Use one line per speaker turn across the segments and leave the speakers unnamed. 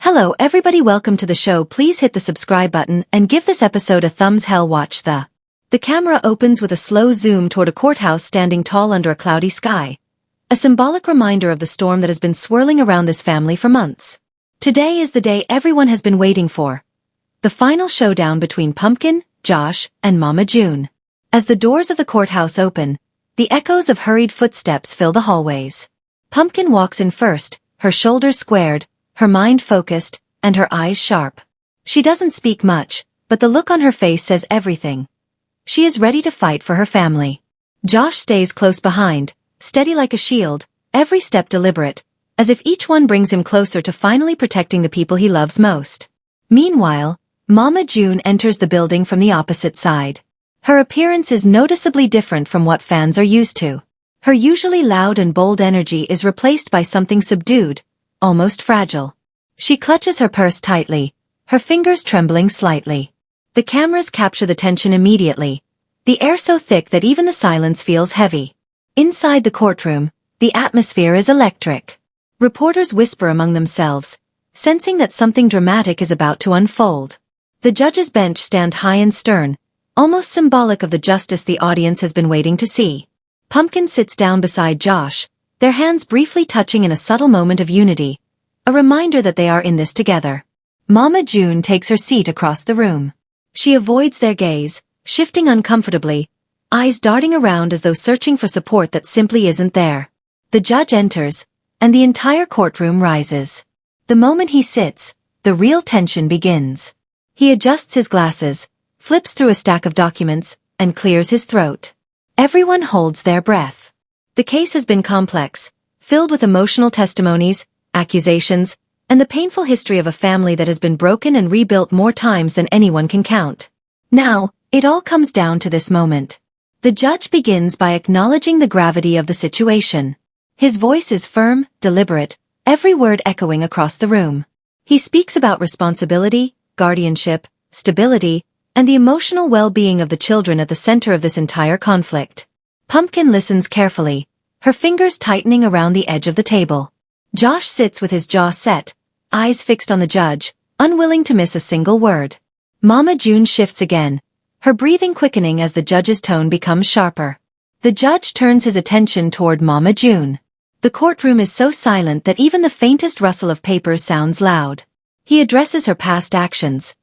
Hello everybody, welcome to the show. Please hit the subscribe button and give this episode a thumbs hell. Watch the camera opens with a slow zoom toward a courthouse standing tall under a cloudy sky. A symbolic reminder of the storm that has been swirling around this family for months. Today is the day everyone has been waiting for. The final showdown between Pumpkin, Josh, and Mama June. As the doors of the courthouse open, the echoes of hurried footsteps fill the hallways. Pumpkin walks in first, her shoulders squared, her mind focused, and her eyes sharp. She doesn't speak much, but the look on her face says everything. She is ready to fight for her family. Josh stays close behind, steady like a shield, every step deliberate, as if each one brings him closer to finally protecting the people he loves most. Meanwhile, Mama June enters the building from the opposite side. Her appearance is noticeably different from what fans are used to. Her usually loud and bold energy is replaced by something subdued, almost fragile. She clutches her purse tightly, her fingers trembling slightly. The cameras capture the tension immediately, the air so thick that even the silence feels heavy. Inside the courtroom, the atmosphere is electric. Reporters whisper among themselves, sensing that something dramatic is about to unfold. The judge's bench stand high and stern, almost symbolic of the justice the audience has been waiting to see. Pumpkin sits down beside Josh, their hands briefly touching in a subtle moment of unity, a reminder that they are in this together. Mama June takes her seat across the room. She avoids their gaze, shifting uncomfortably, eyes darting around as though searching for support that simply isn't there. The judge enters, and the entire courtroom rises. The moment he sits, the real tension begins. He adjusts his glasses, flips through a stack of documents, and clears his throat. Everyone holds their breath. The case has been complex, filled with emotional testimonies, accusations, and the painful history of a family that has been broken and rebuilt more times than anyone can count. Now, it all comes down to this moment. The judge begins by acknowledging the gravity of the situation. His voice is firm, deliberate, every word echoing across the room. He speaks about responsibility, guardianship, stability, and the emotional well-being of the children at the center of this entire conflict. Pumpkin listens carefully, her fingers tightening around the edge of the table. Josh sits with his jaw set, eyes fixed on the judge, unwilling to miss a single word. Mama June shifts again, her breathing quickening as the judge's tone becomes sharper. The judge turns his attention toward Mama June. The courtroom is so silent that even the faintest rustle of papers sounds loud. He addresses her past actions,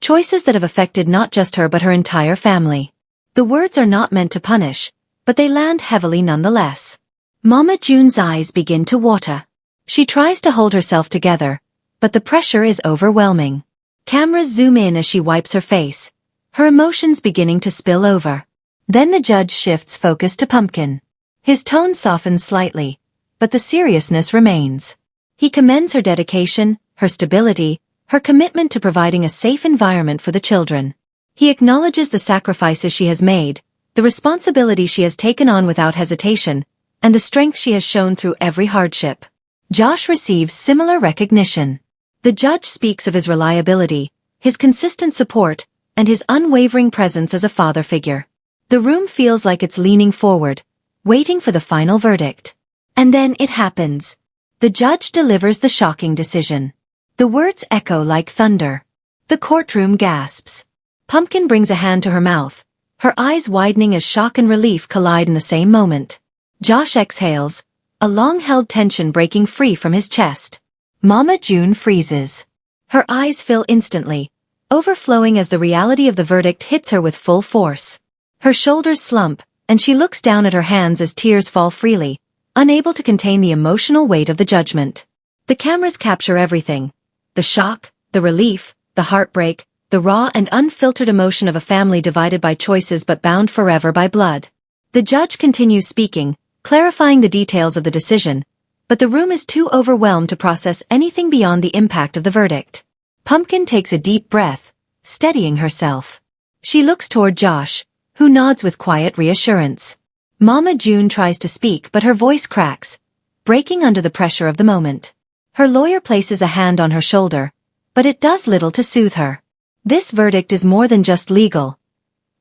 choices that have affected not just her but her entire family. The words are not meant to punish, but they land heavily nonetheless. Mama June's eyes begin to water. She tries to hold herself together, but the pressure is overwhelming. Cameras zoom in as she wipes her face, her emotions beginning to spill over. Then the judge shifts focus to Pumpkin. His tone softens slightly, but the seriousness remains. He commends her dedication, her stability, her commitment to providing a safe environment for the children. He acknowledges the sacrifices she has made, the responsibility she has taken on without hesitation, and the strength she has shown through every hardship. Josh receives similar recognition. The judge speaks of his reliability, his consistent support, and his unwavering presence as a father figure. The room feels like it's leaning forward, waiting for the final verdict. And then it happens. The judge delivers the shocking decision. The words echo like thunder. The courtroom gasps. Pumpkin brings a hand to her mouth, her eyes widening as shock and relief collide in the same moment. Josh exhales, a long-held tension breaking free from his chest. Mama June freezes. Her eyes fill instantly, overflowing as the reality of the verdict hits her with full force. Her shoulders slump, and she looks down at her hands as tears fall freely, unable to contain the emotional weight of the judgment. The cameras capture everything. The shock, the relief, the heartbreak, the raw and unfiltered emotion of a family divided by choices but bound forever by blood. The judge continues speaking, clarifying the details of the decision, but the room is too overwhelmed to process anything beyond the impact of the verdict. Pumpkin takes a deep breath, steadying herself. She looks toward Josh, who nods with quiet reassurance. Mama June tries to speak but her voice cracks, breaking under the pressure of the moment. Her lawyer places a hand on her shoulder, but it does little to soothe her. This verdict is more than just legal.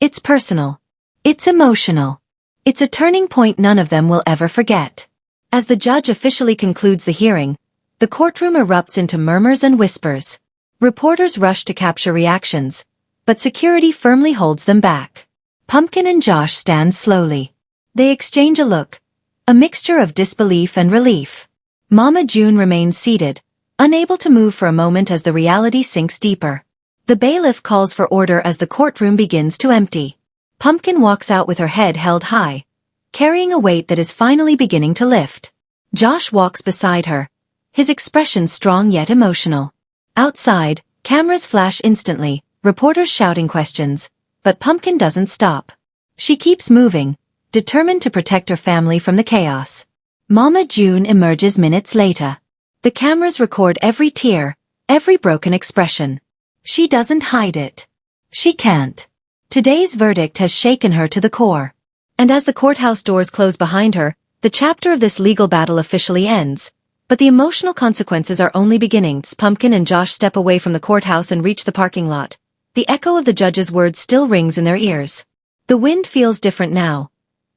It's personal. It's emotional. It's a turning point none of them will ever forget. As the judge officially concludes the hearing, The courtroom erupts into murmurs and whispers. Reporters rush to capture reactions, but security firmly holds them back. Pumpkin and Josh stand slowly. They exchange a look, a mixture of disbelief and relief. Mama June remains seated, unable to move for a moment as the reality sinks deeper. The bailiff calls for order as the courtroom begins to empty. Pumpkin walks out with her head held high, carrying a weight that is finally beginning to lift. Josh walks beside her, his expression strong yet emotional. Outside, cameras flash instantly, reporters shouting questions, but Pumpkin doesn't stop. She keeps moving, determined to protect her family from the chaos. Mama June emerges minutes later. The cameras record every tear, every broken expression. She doesn't hide it. She can't. Today's verdict has shaken her to the core. And as the courthouse doors close behind her, the chapter of this legal battle officially ends. But the emotional consequences are only beginning. Pumpkin and Josh step away from the courthouse and reach the parking lot. The echo of the judge's words still rings in their ears. The wind feels different now.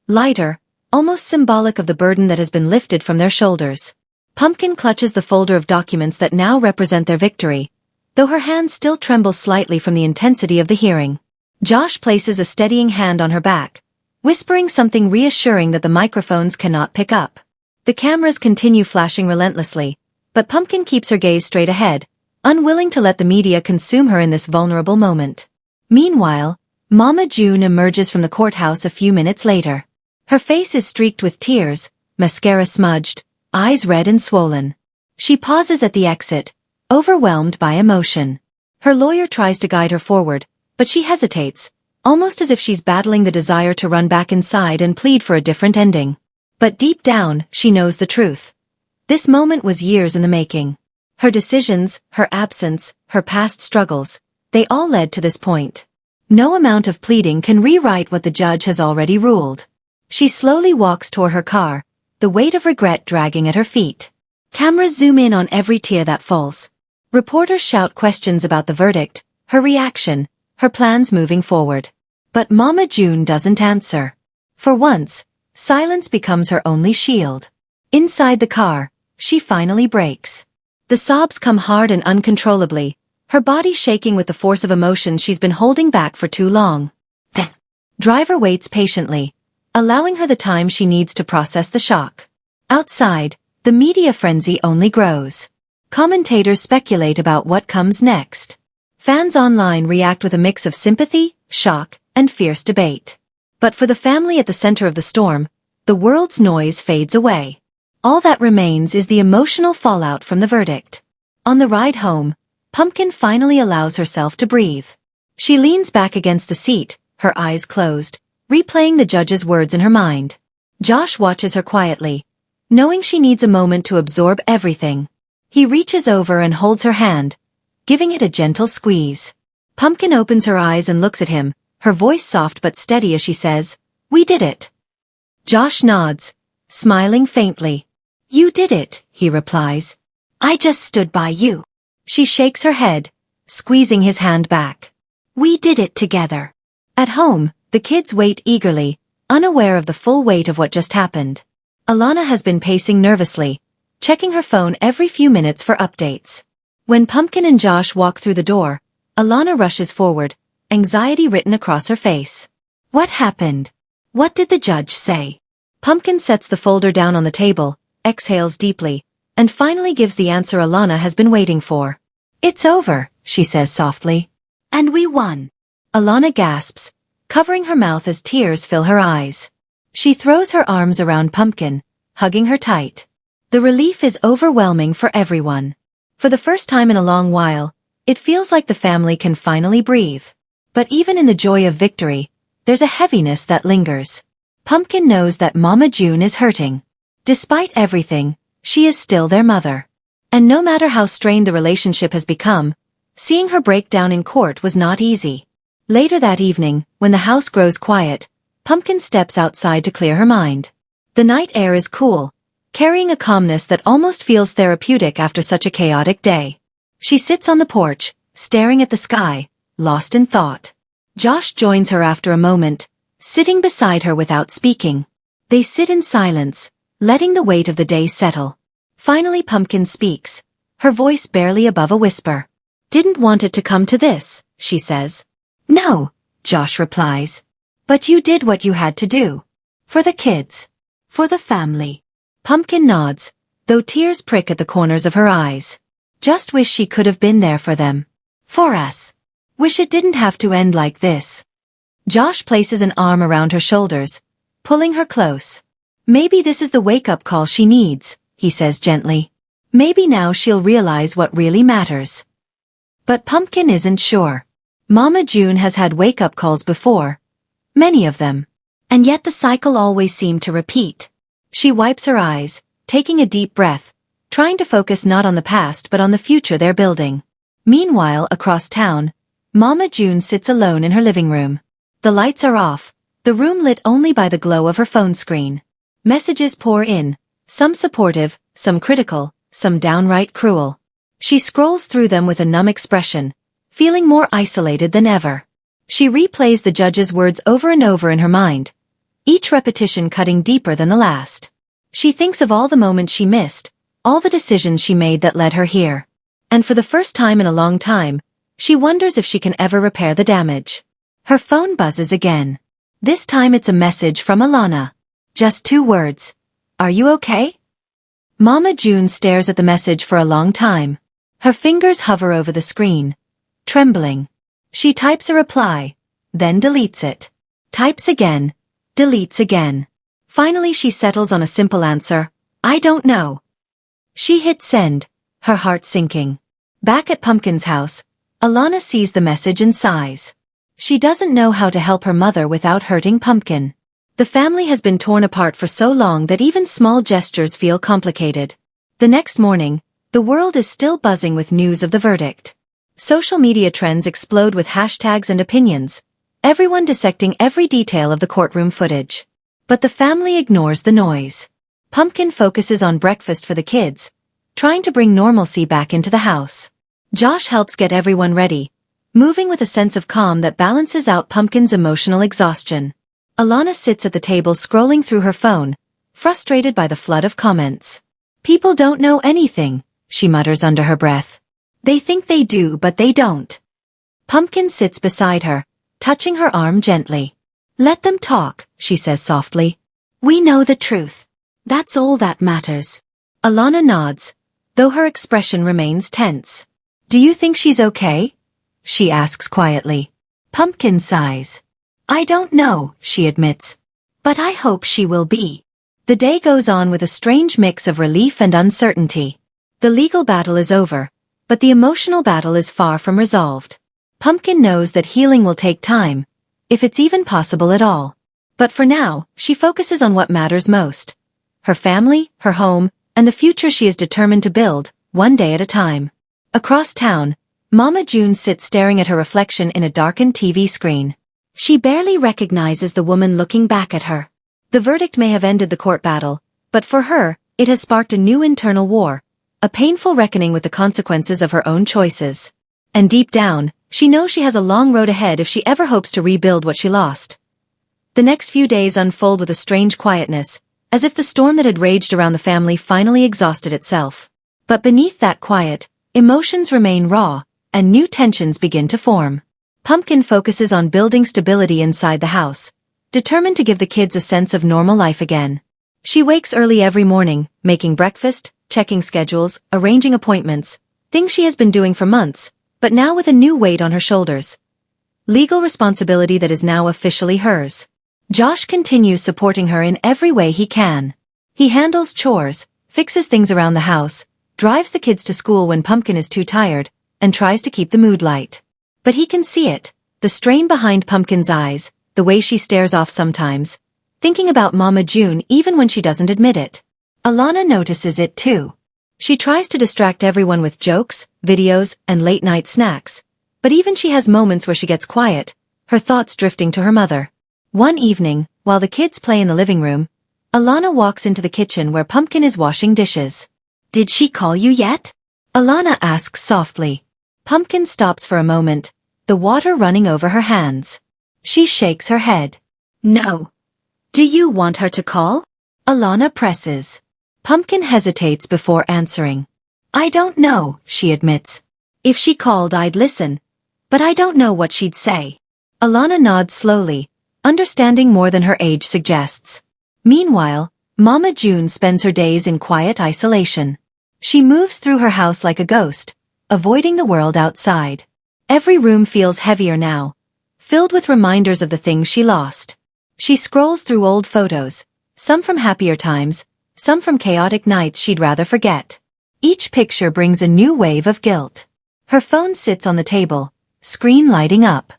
Lighter, almost symbolic of the burden that has been lifted from their shoulders. Pumpkin clutches the folder of documents that now represent their victory, though her hand still trembles slightly from the intensity of the hearing. Josh places a steadying hand on her back, whispering something reassuring that the microphones cannot pick up. The cameras continue flashing relentlessly, but Pumpkin keeps her gaze straight ahead, unwilling to let the media consume her in this vulnerable moment. Meanwhile, Mama June emerges from the courthouse a few minutes later. Her face is streaked with tears, mascara smudged, eyes red and swollen. She pauses at the exit, overwhelmed by emotion. Her lawyer tries to guide her forward, but she hesitates, almost as if she's battling the desire to run back inside and plead for a different ending. But deep down, she knows the truth. This moment was years in the making. Her decisions, her absence, her past struggles, they all led to this point. No amount of pleading can rewrite what the judge has already ruled. She slowly walks toward her car, the weight of regret dragging at her feet. Cameras zoom in on every tear that falls. Reporters shout questions about the verdict, her reaction, her plans moving forward. But Mama June doesn't answer. For once, silence becomes her only shield. Inside the car, she finally breaks. The sobs come hard and uncontrollably, her body shaking with the force of emotion she's been holding back for too long. The driver waits patiently, allowing her the time she needs to process the shock. Outside, the media frenzy only grows. Commentators speculate about what comes next. Fans online react with a mix of sympathy, shock, and fierce debate. But for the family at the center of the storm, the world's noise fades away. All that remains is the emotional fallout from the verdict. On the ride home, Pumpkin finally allows herself to breathe. She leans back against the seat, her eyes closed, replaying the judge's words in her mind. Josh watches her quietly, knowing she needs a moment to absorb everything. He reaches over and holds her hand, giving it a gentle squeeze. Pumpkin opens her eyes and looks at him, her voice soft but steady as she says, "We did it." Josh nods, smiling faintly. "You did it," he replies. "I just stood by you." She shakes her head, squeezing his hand back. "We did it together." At home, the kids wait eagerly, unaware of the full weight of what just happened. Alana has been pacing nervously, checking her phone every few minutes for updates. When Pumpkin and Josh walk through the door, Alana rushes forward, anxiety written across her face. "What happened? What did the judge say?" Pumpkin sets the folder down on the table, exhales deeply, and finally gives the answer Alana has been waiting for. "It's over," she says softly. "And we won." Alana gasps, covering her mouth as tears fill her eyes. She throws her arms around Pumpkin, hugging her tight. The relief is overwhelming for everyone. For the first time in a long while, it feels like the family can finally breathe. But even in the joy of victory, there's a heaviness that lingers. Pumpkin knows that Mama June is hurting. Despite everything, she is still their mother. And no matter how strained the relationship has become, seeing her break down in court was not easy. Later that evening, when the house grows quiet, Pumpkin steps outside to clear her mind. The night air is cool, carrying a calmness that almost feels therapeutic after such a chaotic day. She sits on the porch, staring at the sky, lost in thought. Josh joins her after a moment, sitting beside her without speaking. They sit in silence, letting the weight of the day settle. Finally Pumpkin speaks, her voice barely above a whisper. "Didn't want it to come to this," she says. "No," Josh replies. "But you did what you had to do. For the kids. For the family." Pumpkin nods, though tears prick at the corners of her eyes. Just wish she could have been there for them. For us. Wish it didn't have to end like this. Josh places an arm around her shoulders, pulling her close. "Maybe this is the wake-up call she needs," he says gently. "Maybe now she'll realize what really matters." But Pumpkin isn't sure. Mama June has had wake-up calls before. Many of them. And yet the cycle always seemed to repeat. She wipes her eyes, taking a deep breath, trying to focus not on the past but on the future they're building. Meanwhile, across town, Mama June sits alone in her living room. The lights are off, the room lit only by the glow of her phone screen. Messages pour in, some supportive, some critical, some downright cruel. She scrolls through them with a numb expression, feeling more isolated than ever. She replays the judge's words over and over in her mind, each repetition cutting deeper than the last. She thinks of all the moments she missed, all the decisions she made that led her here. And for the first time in a long time, she wonders if she can ever repair the damage. Her phone buzzes again. This time it's a message from Alana. Just 2 words. "Are you okay?" Mama June stares at the message for a long time. Her fingers hover over the screen, trembling. She types a reply, then deletes it. Types again, deletes again. Finally she settles on a simple answer, "I don't know." She hits send, her heart sinking. Back at Pumpkin's house, Alana sees the message and sighs. She doesn't know how to help her mother without hurting Pumpkin. The family has been torn apart for so long that even small gestures feel complicated. The next morning, the world is still buzzing with news of the verdict. Social media trends explode with hashtags and opinions, everyone dissecting every detail of the courtroom footage. But the family ignores the noise. Pumpkin focuses on breakfast for the kids, trying to bring normalcy back into the house. Josh helps get everyone ready, moving with a sense of calm that balances out Pumpkin's emotional exhaustion. Alana sits at the table scrolling through her phone, frustrated by the flood of comments. "People don't know anything," she mutters under her breath. "They think they do but they don't." Pumpkin sits beside her, touching her arm gently. "Let them talk," she says softly. "We know the truth. That's all that matters." Alana nods, though her expression remains tense. "Do you think she's okay?" she asks quietly. Pumpkin sighs. "I don't know," she admits. "But I hope she will be." The day goes on with a strange mix of relief and uncertainty. The legal battle is over, but the emotional battle is far from resolved. Pumpkin knows that healing will take time, if it's even possible at all. But for now, she focuses on what matters most. Her family, her home, and the future she is determined to build, one day at a time. Across town, Mama June sits staring at her reflection in a darkened TV screen. She barely recognizes the woman looking back at her. The verdict may have ended the court battle, but for her, it has sparked a new internal war, a painful reckoning with the consequences of her own choices. And deep down, she knows she has a long road ahead if she ever hopes to rebuild what she lost. The next few days unfold with a strange quietness, as if the storm that had raged around the family finally exhausted itself. But beneath that quiet, emotions remain raw, and new tensions begin to form. Pumpkin focuses on building stability inside the house, determined to give the kids a sense of normal life again. She wakes early every morning, making breakfast, checking schedules, arranging appointments, things she has been doing for months, but now with a new weight on her shoulders. Legal responsibility that is now officially hers. Josh continues supporting her in every way he can. He handles chores, fixes things around the house, drives the kids to school when Pumpkin is too tired, and tries to keep the mood light. But he can see it, the strain behind Pumpkin's eyes, the way she stares off sometimes, thinking about Mama June even when she doesn't admit it. Alana notices it too. She tries to distract everyone with jokes, videos, and late-night snacks, but even she has moments where she gets quiet, her thoughts drifting to her mother. One evening, while the kids play in the living room, Alana walks into the kitchen where Pumpkin is washing dishes. "Did she call you yet?" Alana asks softly. Pumpkin stops for a moment, the water running over her hands. She shakes her head. "No." "Do you want her to call?" Alana presses. Pumpkin hesitates before answering. I don't know, she admits. If she called, I'd listen. But I don't know what she'd say. Alana nods slowly, understanding more than her age suggests. Meanwhile, Mama June spends her days in quiet isolation. She moves through her house like a ghost, avoiding the world outside. Every room feels heavier now, filled with reminders of the things she lost. She scrolls through old photos, some from happier times, some from chaotic nights she'd rather forget. Each picture brings a new wave of guilt. Her phone sits on the table, screen lighting up,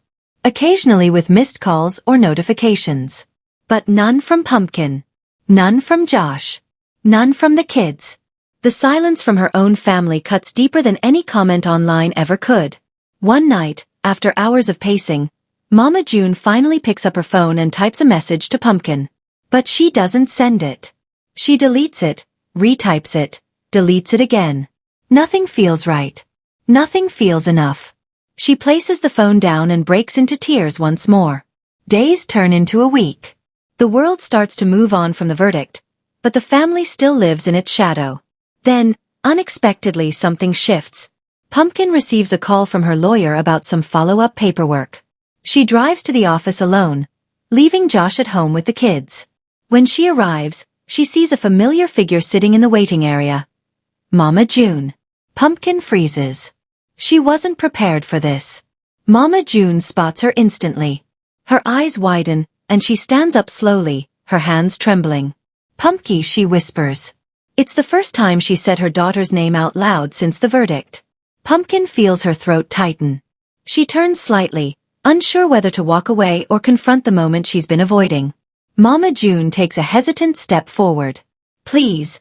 occasionally with missed calls or notifications. But none from Pumpkin. None from Josh. None from the kids. The silence from her own family cuts deeper than any comment online ever could. One night, after hours of pacing, Mama June finally picks up her phone and types a message to Pumpkin. But she doesn't send it. She deletes it, retypes it, deletes it again. Nothing feels right. Nothing feels enough. She places the phone down and breaks into tears once more. Days turn into a week. The world starts to move on from the verdict, but the family still lives in its shadow. Then, unexpectedly, something shifts. Pumpkin receives a call from her lawyer about some follow-up paperwork. She drives to the office alone, leaving Josh at home with the kids. When she arrives, she sees a familiar figure sitting in the waiting area. Mama June. Pumpkin freezes. She wasn't prepared for this. Mama June spots her instantly. Her eyes widen, and she stands up slowly, her hands trembling. Pumpkin, she whispers. It's the first time she said her daughter's name out loud since the verdict. Pumpkin feels her throat tighten. She turns slightly, unsure whether to walk away or confront the moment she's been avoiding. Mama June takes a hesitant step forward. Please.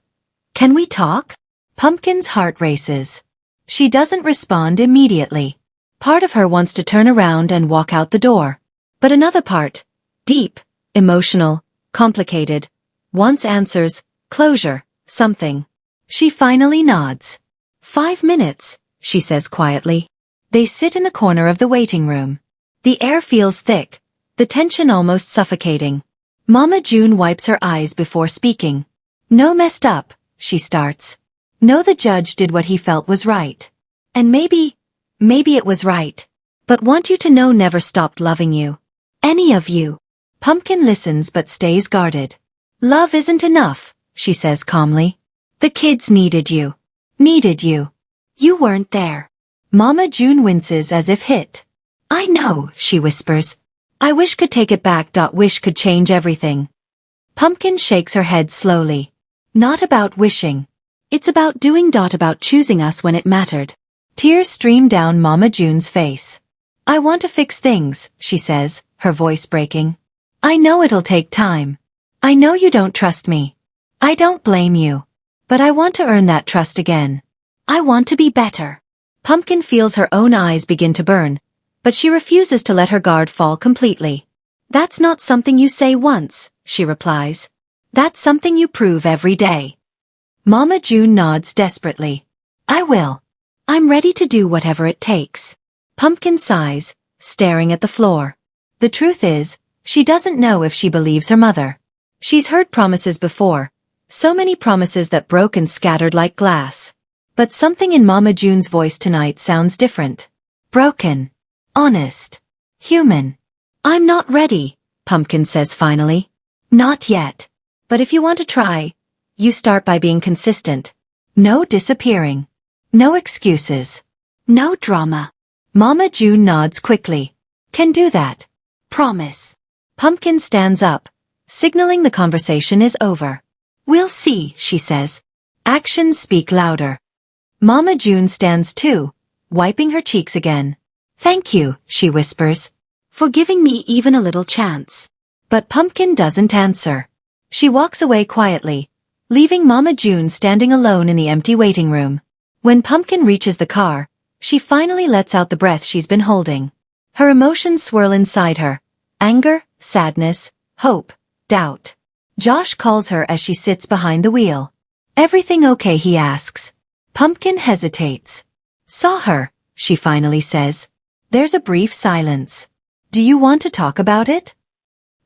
Can we talk? Pumpkin's heart races. She doesn't respond immediately. Part of her wants to turn around and walk out the door. But another part, deep, emotional, complicated, wants answers, closure, something. She finally nods. 5 minutes, she says quietly. They sit in the corner of the waiting room. The air feels thick, the tension almost suffocating. Mama June wipes her eyes before speaking. No, messed up, she starts. No, the judge did what he felt was right. And maybe it was right. But want you to know never stopped loving you. Any of you. Pumpkin listens but stays guarded. Love isn't enough, she says calmly. The kids needed you. Needed you. You weren't there. Mama June winces as if hit. I know, she whispers. I wish could take it back. Wish could change everything. Pumpkin shakes her head slowly. Not about wishing. It's about doing. About choosing us when it mattered. Tears stream down Mama June's face. I want to fix things, she says, her voice breaking. I know it'll take time. I know you don't trust me. I don't blame you. But I want to earn that trust again. I want to be better. Pumpkin feels her own eyes begin to burn, but she refuses to let her guard fall completely. That's not something you say once, she replies. That's something you prove every day. Mama June nods desperately. I will. I'm ready to do whatever it takes. Pumpkin sighs, staring at the floor. The truth is, she doesn't know if she believes her mother. She's heard promises before, so many promises that broke and scattered like glass. But something in Mama June's voice tonight sounds different. Broken. Honest. Human. I'm not ready, Pumpkin says finally. Not yet. But if you want to try, you start by being consistent. No disappearing. No excuses. No drama. Mama June nods quickly. Can do that. Promise. Pumpkin stands up, signaling the conversation is over. We'll see, she says. Actions speak louder. Mama June stands too, wiping her cheeks again. Thank you, she whispers, for giving me even a little chance. But Pumpkin doesn't answer. She walks away quietly, leaving Mama June standing alone in the empty waiting room. When Pumpkin reaches the car, she finally lets out the breath she's been holding. Her emotions swirl inside her. Anger, sadness, hope, doubt. Josh calls her as she sits behind the wheel. Everything okay, he asks. Pumpkin hesitates. Saw her, she finally says. There's a brief silence. Do you want to talk about it?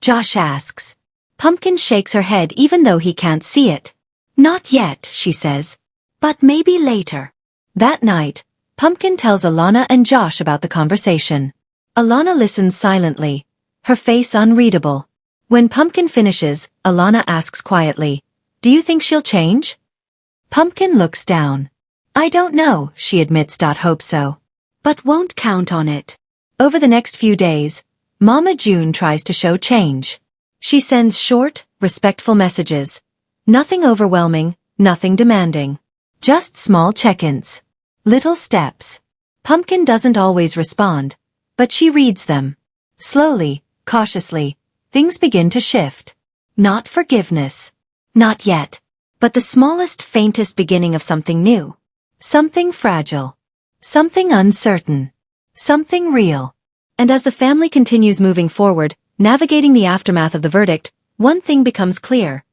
Josh asks. Pumpkin shakes her head even though he can't see it. Not yet, she says. But maybe later. That night, Pumpkin tells Alana and Josh about the conversation. Alana listens silently, her face unreadable. When Pumpkin finishes, Alana asks quietly, "Do you think she'll change?" Pumpkin looks down. "I don't know," she admits. "Hope so. But won't count on it." Over the next few days, Mama June tries to show change. She sends short, respectful messages. Nothing overwhelming, nothing demanding. Just small check-ins. Little steps. Pumpkin doesn't always respond, but she reads them. Slowly, cautiously, things begin to shift. Not forgiveness. Not yet. But the smallest, faintest beginning of something new. Something fragile. Something uncertain. Something real. And as the family continues moving forward, navigating the aftermath of the verdict, one thing becomes clear.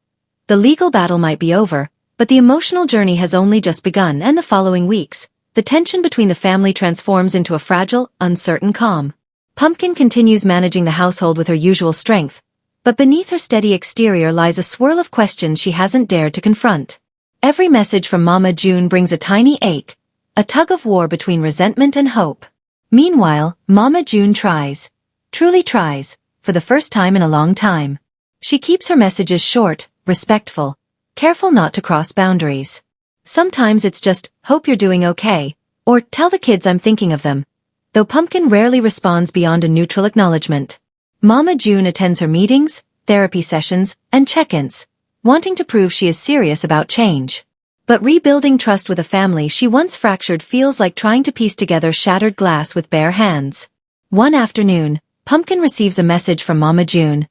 The legal battle might be over, but the emotional journey has only just begun, and the following weeks, the tension between the family transforms into a fragile, uncertain calm. Pumpkin continues managing the household with her usual strength, but beneath her steady exterior lies a swirl of questions she hasn't dared to confront. Every message from Mama June brings a tiny ache, a tug-of-war between resentment and hope. Meanwhile, Mama June tries, truly tries, for the first time in a long time. She keeps her messages short, respectful, careful not to cross boundaries. Sometimes it's just, "Hope you're doing okay," or "Tell the kids I'm thinking of them," though Pumpkin rarely responds beyond a neutral acknowledgement. Mama June attends her meetings, therapy sessions, and check-ins, wanting to prove she is serious about change. But rebuilding trust with a family she once fractured feels like trying to piece together shattered glass with bare hands. One afternoon, Pumpkin receives a message from Mama June.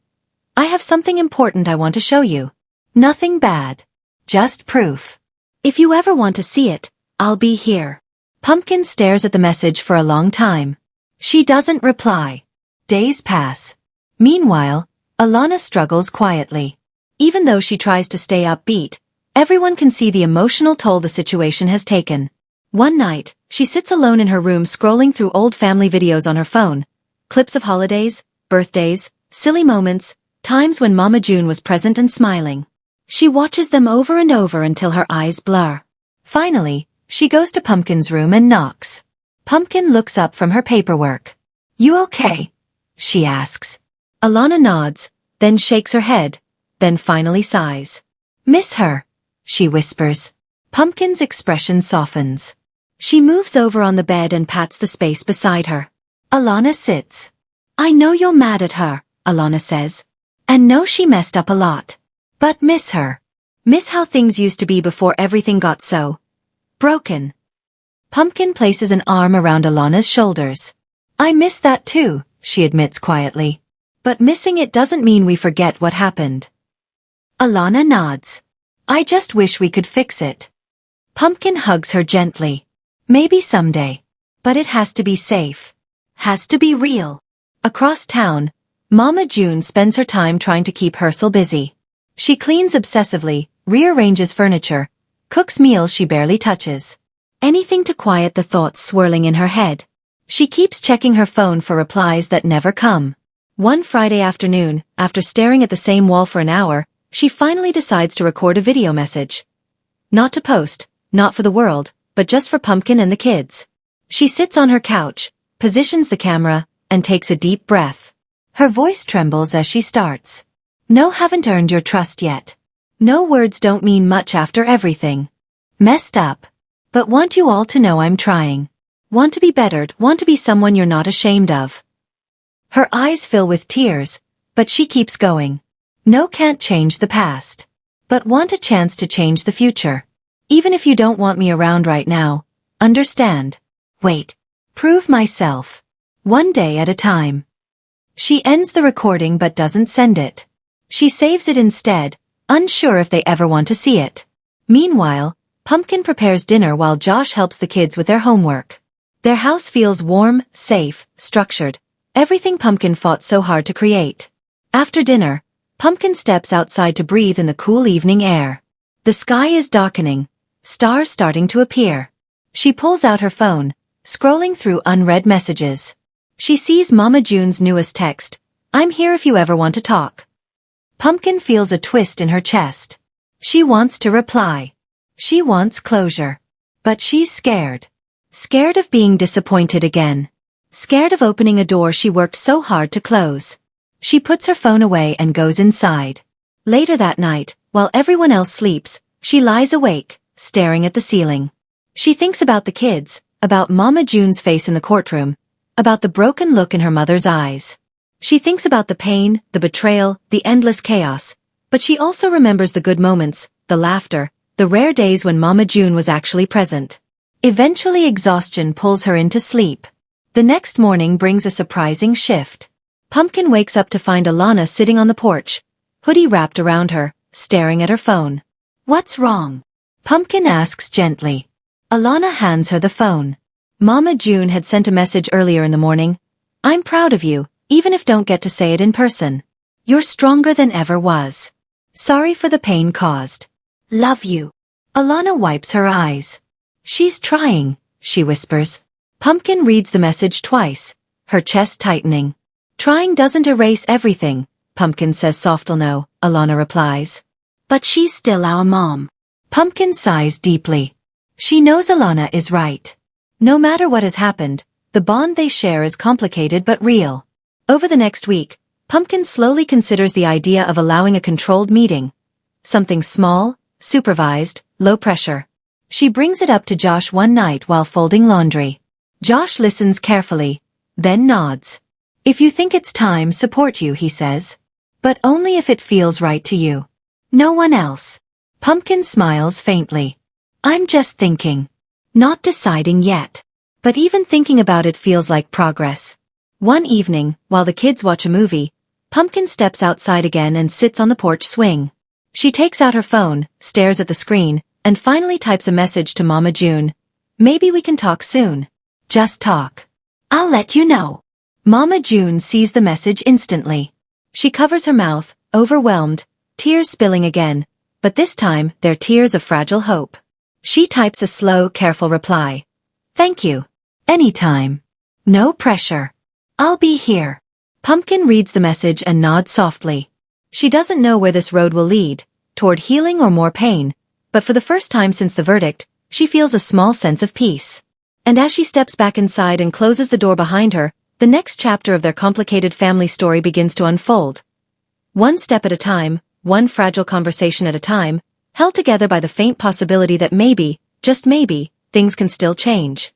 "I have something important I want to show you. Nothing bad. Just proof. If you ever want to see it, I'll be here." Pumpkin stares at the message for a long time. She doesn't reply. Days pass. Meanwhile, Alana struggles quietly. Even though she tries to stay upbeat, everyone can see the emotional toll the situation has taken. One night, she sits alone in her room scrolling through old family videos on her phone. Clips of holidays, birthdays, silly moments, times when Mama June was present and smiling. She watches them over and over until her eyes blur. Finally, she goes to Pumpkin's room and knocks. Pumpkin looks up from her paperwork. "You okay?" she asks. Alana nods, then shakes her head, then finally sighs. "Miss her," she whispers. Pumpkin's expression softens. She moves over on the bed and pats the space beside her. Alana sits. "I know you're mad at her," Alana says. "And know she messed up a lot. But miss her. Miss how things used to be before everything got so broken." Pumpkin places an arm around Alana's shoulders. "I miss that too," she admits quietly. "But missing it doesn't mean we forget what happened." Alana nods. "I just wish we could fix it." Pumpkin hugs her gently. "Maybe someday. But it has to be safe. Has to be real." Across town, Mama June spends her time trying to keep Herschel busy. She cleans obsessively, rearranges furniture, cooks meals she barely touches. Anything to quiet the thoughts swirling in her head. She keeps checking her phone for replies that never come. One Friday afternoon, after staring at the same wall for an hour, she finally decides to record a video message. Not to post, not for the world, but just for Pumpkin and the kids. She sits on her couch, positions the camera, and takes a deep breath. Her voice trembles as she starts. "No, haven't earned your trust yet. No, words don't mean much after everything. Messed up. But want you all to know I'm trying. Want to be bettered, want to be someone you're not ashamed of." Her eyes fill with tears, but she keeps going. "No, can't change the past. But want a chance to change the future. Even if you don't want me around right now, understand. Wait. Prove myself. One day at a time." She ends the recording but doesn't send it. She saves it instead, unsure if they ever want to see it. Meanwhile, Pumpkin prepares dinner while Josh helps the kids with their homework. Their house feels warm, safe, structured, everything Pumpkin fought so hard to create. After dinner, Pumpkin steps outside to breathe in the cool evening air. The sky is darkening, stars starting to appear. She pulls out her phone, scrolling through unread messages. She sees Mama June's newest text, "I'm here if you ever want to talk." Pumpkin feels a twist in her chest. She wants to reply. She wants closure. But she's scared. Scared of being disappointed again. Scared of opening a door she worked so hard to close. She puts her phone away and goes inside. Later that night, while everyone else sleeps, she lies awake, staring at the ceiling. She thinks about the kids, about Mama June's face in the courtroom, about the broken look in her mother's eyes. She thinks about the pain, the betrayal, the endless chaos, but she also remembers the good moments, the laughter, the rare days when Mama June was actually present. Eventually exhaustion pulls her into sleep. The next morning brings a surprising shift. Pumpkin wakes up to find Alana sitting on the porch, hoodie wrapped around her, staring at her phone. "What's wrong?" Pumpkin asks gently. Alana hands her the phone. Mama June had sent a message earlier in the morning. "I'm proud of you, even if don't get to say it in person. You're stronger than ever was. Sorry for the pain caused. Love you." Alana wipes her eyes. "She's trying," she whispers. Pumpkin reads the message twice, her chest tightening. "Trying doesn't erase everything," Pumpkin says softly. "No," Alana replies. "But she's still our mom." Pumpkin sighs deeply. She knows Alana is right. No matter what has happened, the bond they share is complicated but real. Over the next week, Pumpkin slowly considers the idea of allowing a controlled meeting. Something small, supervised, low pressure. She brings it up to Josh one night while folding laundry. Josh listens carefully, then nods. "If you think it's time, support you," he says. "But only if it feels right to you. No one else." Pumpkin smiles faintly. "I'm just thinking. Not deciding yet. But even thinking about it feels like progress." One evening, while the kids watch a movie, Pumpkin steps outside again and sits on the porch swing. She takes out her phone, stares at the screen, and finally types a message to Mama June. "Maybe we can talk soon. Just talk. I'll let you know." Mama June sees the message instantly. She covers her mouth, overwhelmed, tears spilling again, but this time they're tears of fragile hope. She types a slow, careful reply. "Thank you. Anytime. No pressure. I'll be here." Pumpkin reads the message and nods softly. She doesn't know where this road will lead, toward healing or more pain, but for the first time since the verdict, she feels a small sense of peace. And as she steps back inside and closes the door behind her, the next chapter of their complicated family story begins to unfold. One step at a time, one fragile conversation at a time, held together by the faint possibility that maybe, just maybe, things can still change.